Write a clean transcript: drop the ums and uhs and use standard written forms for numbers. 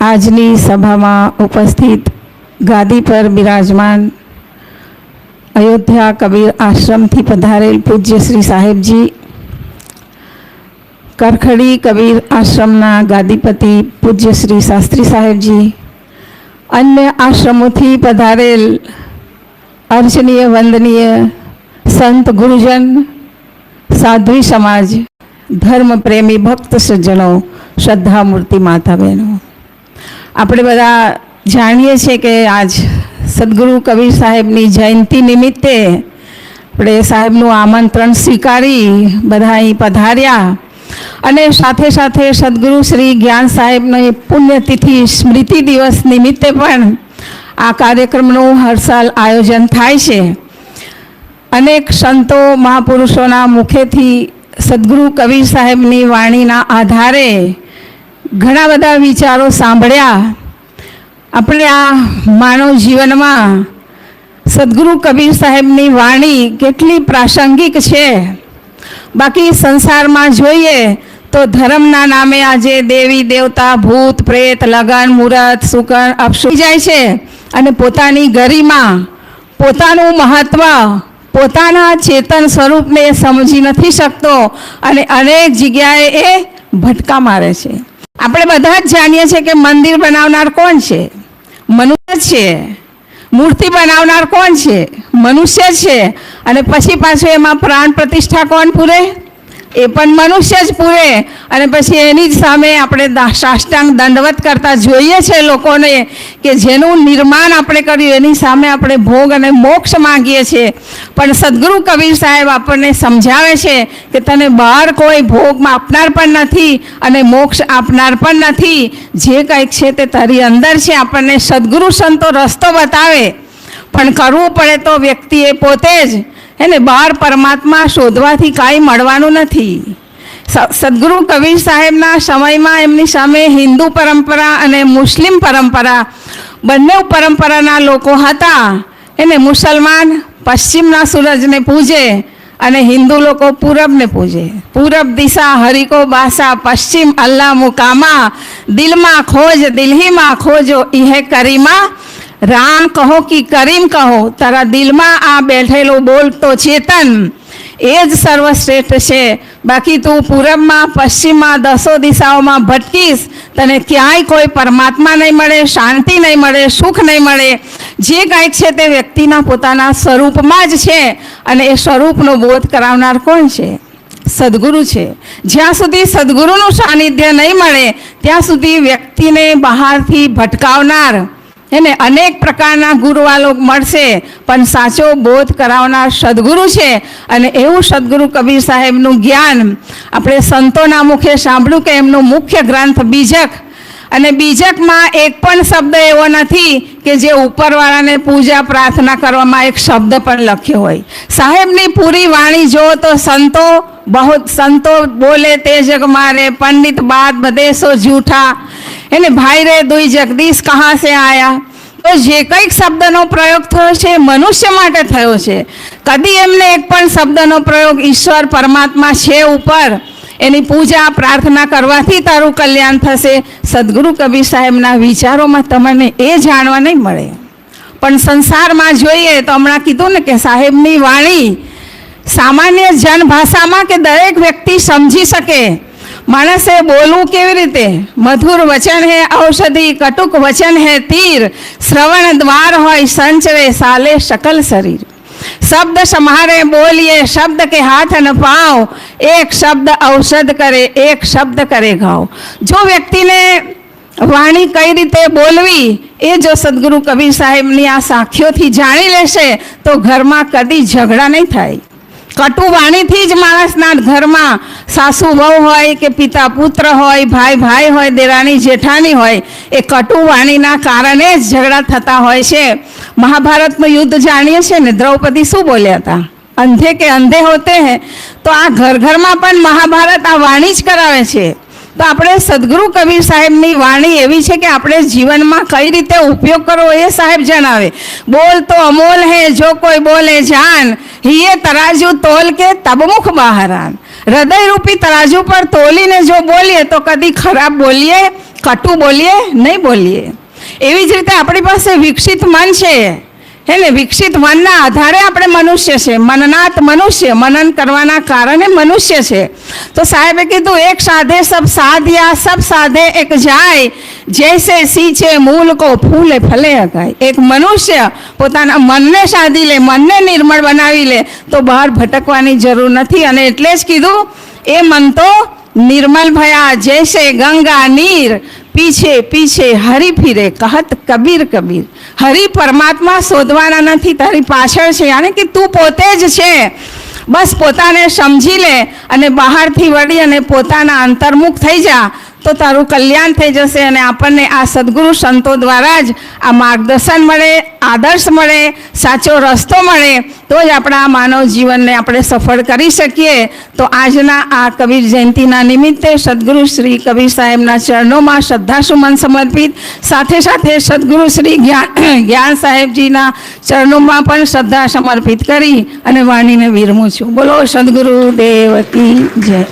આજની સભામાં ઉપસ્થિત ગાદી પર બિરાજમાન અયોધ્યા કબીર આશ્રમથી પધારેલ પૂજ્ય શ્રી સાહેબજી, કરખડી કબીર આશ્રમના ગાદીપતિ પૂજ્ય શ્રી શાસ્ત્રી સાહેબજી, અન્ય આશ્રમોથી પધારેલ અર્ચનીય વંદનીય સંત ગુરુજન, સાધ્વી સમાજ, ધર્મ પ્રેમી ભક્ત સજ્જનો, શ્રદ્ધા મૂર્તિ માતા બહેનો, આપણે બધા જાણીએ છીએ કે આજ સદગુરુ કબીર સાહેબની જયંતિ નિમિત્તે આપણે સાહેબનું આમંત્રણ સ્વીકારી બધા અહીં પધાર્યા અને સાથે સાથે સદગુરુ શ્રી જ્ઞાન સાહેબની પુણ્યતિથિ સ્મૃતિ દિવસ નિમિત્તે પણ આ કાર્યક્રમનું હર સાલ આયોજન થાય છે. અનેક સંતો મહાપુરુષોના મુખેથી સદગુરુ કબીર સાહેબની વાણીના આધારે ઘણા બધા વિચારો સાંભળ્યા. આપણે આ માનવ જીવનમાં સદગુરુ કબીર સાહેબની વાણી કેટલી પ્રાસંગિક છે. બાકી સંસારમાં જોઈએ તો ધર્મના નામે આજે દેવી દેવતા, ભૂત પ્રેત, લગન મુહૂર્ત, સુકન અપશુઈ જાય છે અને પોતાની ગરિમા, પોતાનું મહત્વ, પોતાના ચેતન સ્વરૂપને સમજી નથી શકતો અને અનેક જગ્યાએ એ ભટકા મારે છે. આપણે બધા જ જાણીએ છીએ કે મંદિર બનાવનાર કોણ છે? મનુષ્ય છે. મૂર્તિ બનાવનાર કોણ છે? મનુષ્ય છે. અને પછી પાછું એમાં પ્રાણ પ્રતિષ્ઠા કોણ પૂરે? એ પણ મનુષ્ય જ પૂરે. અને પછી એની જ સામે આપણે સાષ્ટાંગ દંડવત કરતા જોઈએ છે લોકોને કે જેનું નિર્માણ આપણે કર્યું એની સામે આપણે ભોગ અને મોક્ષ માંગીએ છીએ. પણ સદગુરુ કબીર સાહેબ આપણને સમજાવે છે કે તને બહાર કોઈ ભોગ આપનાર પણ નથી અને મોક્ષ આપનાર પણ નથી. જે કંઈક છે તે તારી અંદર છે. આપણને સદગુરુ સંતો રસ્તો બતાવે, પણ કરવું પડે તો વ્યક્તિએ પોતે જ એને બહાર પરમાત્મા શોધવાથી કાંઈ મળવાનું નથી. સદગુરુ કબીર સાહેબના સમયમાં એમની સામે હિન્દુ પરંપરા અને મુસ્લિમ પરંપરા બંને પરંપરાના લોકો હતા. એને મુસલમાન પશ્ચિમના સૂરજને પૂજે અને હિન્દુ લોકો પૂરબને પૂજે. પૂરબ દિશા હરિકો બાસા, પશ્ચિમ અલ્લાહ મુકામા, દિલમાં ખોજ દિલ્હીમાં ખોજો ઇહે કરીમા. રામ કહો કે કરીમ કહો, તારા દિલમાં આ બેઠેલો બોલતો ચેતન એ જ સર્વશ્રેષ્ઠ છે. બાકી તું પૂરબમાં પશ્ચિમમાં દસો દિશાઓમાં ભટકીશ, તને ક્યાંય કોઈ પરમાત્મા નહીં મળે, શાંતિ નહીં મળે, સુખ નહીં મળે. જે કાંઈક છે તે વ્યક્તિના પોતાના સ્વરૂપમાં જ છે અને એ સ્વરૂપનો બોધ કરાવનાર કોણ છે? સદગુરુ છે. જ્યાં સુધી સદગુરુનું સાનિધ્ય નહીં મળે ત્યાં સુધી વ્યક્તિને બહારથી ભટકાવનાર એને અનેક પ્રકારના ગુરુવાલો મળશે, પણ સાચો બોધ કરાવનાર સદગુરુ છે. અને એવું સદગુરુ કબીર સાહેબનું જ્ઞાન આપણે સંતોના મુખે સાંભળ્યું કે એમનો મુખ્ય ગ્રંથ બીજક, અને બીજકમાં એક પણ શબ્દ એવો નથી કે જે ઉપરવાળાને પૂજા પ્રાર્થના કરવામાં એક શબ્દ પણ લખ્યો હોય. સાહેબની પૂરી વાણી જો તો સંતો બોલે તે જગ મારે, પંડિત બાત બદેસો જૂઠા, એને ભાઈ રે દુઈ જગદીશ કહાં સે આયા. તો જે કંઈક શબ્દનો પ્રયોગ થયો છે મનુષ્ય માટે થયો છે. કદી એમને એક પણ શબ્દનો પ્રયોગ ઈશ્વર પરમાત્મા છે ઉપર, એની પૂજા પ્રાર્થના કરવાથી તારું કલ્યાણ થશે, સદગુરુ કબીર સાહેબના વિચારોમાં તમને એ જાણવા નહીં મળે. પણ સંસારમાં જોઈએ તો હમણાં કીધું ને કે સાહેબની વાણી સામાન્ય જનભાષામાં કે દરેક વ્યક્તિ સમજી શકે. માણસે બોલવું કેવી રીતે? મધુર વચન હે ઔષધિ, કટુક વચન હે તીર, શ્રવણ દ્વાર હોય સંચરે સાલે શકલ શરીર. શબ્દ સમારે બોલીએ, શબ્દ કે હાથ ન પાવ, એક શબ્દ ઔષધ કરે, એક શબ્દ કરે ઘાવ. જો વ્યક્તિને વાણી કઈ રીતે બોલવી એ જો સદગુરુ કબીર સાહેબની આ સાખીઓથી જાણી લેશે તો ઘરમાં કદી ઝઘડા નહીં થાય. કટુ વાણીથી જ માણસના ઘરમાં સાસુ વહુ હોય કે પિતા પુત્ર હોય, ભાઈ ભાઈ હોય, દેરાણી જેઠાણી હોય, એ કટુ વાણીના કારણે જ ઝઘડા થતા હોય છે. મહાભારતનું યુદ્ધ જાણીએ છીએ ને, દ્રૌપદી શું બોલ્યા હતા? અંધે કે અંધે હોતે હે. તો આ ઘર ઘરમાં પણ મહાભારત આ વાણી જ કરાવે છે. તો આપણે સદગુરુ કબીર સાહેબની વાણી એવી છે કે આપણે જીવનમાં કઈ રીતે ઉપયોગ કરવો એ સાહેબ જણાવે. બોલ તો અમોલ હે જો કોઈ બોલે જાન, હિયે તરાજુ તોલ કે તબ મુખ બહારાન. હૃદય રૂપી તરાજુ પર તોલીને જો બોલીએ તો કદી ખરાબ બોલીએ કટુ બોલીએ નહીં બોલીએ. એવી જ રીતે આપણી પાસે વિકસિત મન છે, હે ને? વિકસિત મનના આધારે આપણે મનુષ્ય છે. મનનાત મનુષ્ય, મનન કરવાના કારણે મનુષ્ય છે. તો સાહેબે કીધું એક સાધે સબ સાધ્યા, સબ સાધે એક જાય, જૈસે સીંચે મૂલ કો ફૂલે ફલે અગાય. એક મનુષ્ય પોતાના મનને સાધી લે, મનને નિર્મળ બનાવી લે તો બહાર ભટકવાની જરૂર નથી. અને એટલે જ કીધું એ મન તો નિર્મલ ભયા જૈસે ગંગા નીર, પીછે પીછે હરી ફિરે કહત કબીર કબીર. હરિ પરમાત્મા શોધવાના નથી, તારી પાછળ છે. યાની કે તું પોતે જ છે. બસ પોતાને સમજી લે અને બહારથી વળી અને પોતાના અંતર્મુખ થઈ જા તો તારું કલ્યાણ થઈ જશે. અને આપણને આ સદગુરુ સંતો દ્વારા જ આ માર્ગદર્શન મળે, આદર્શ મળે, સાચો રસ્તો મળે, તો જ આપણા માનવ જીવનને આપણે સફળ કરી શકીએ. તો આજના આ કબીર જયંતિના નિમિત્તે સદગુરુ શ્રી કબીર સાહેબના ચરણોમાં શ્રદ્ધાસુમન સમર્પિત, સાથે સાથે સદગુરુ શ્રી જ્ઞાન સાહેબજીના ચરણોમાં પણ શ્રદ્ધા સમર્પિત કરી અને વાણીને વિરમું છું. બોલો સદગુરુ દેવ કી જય.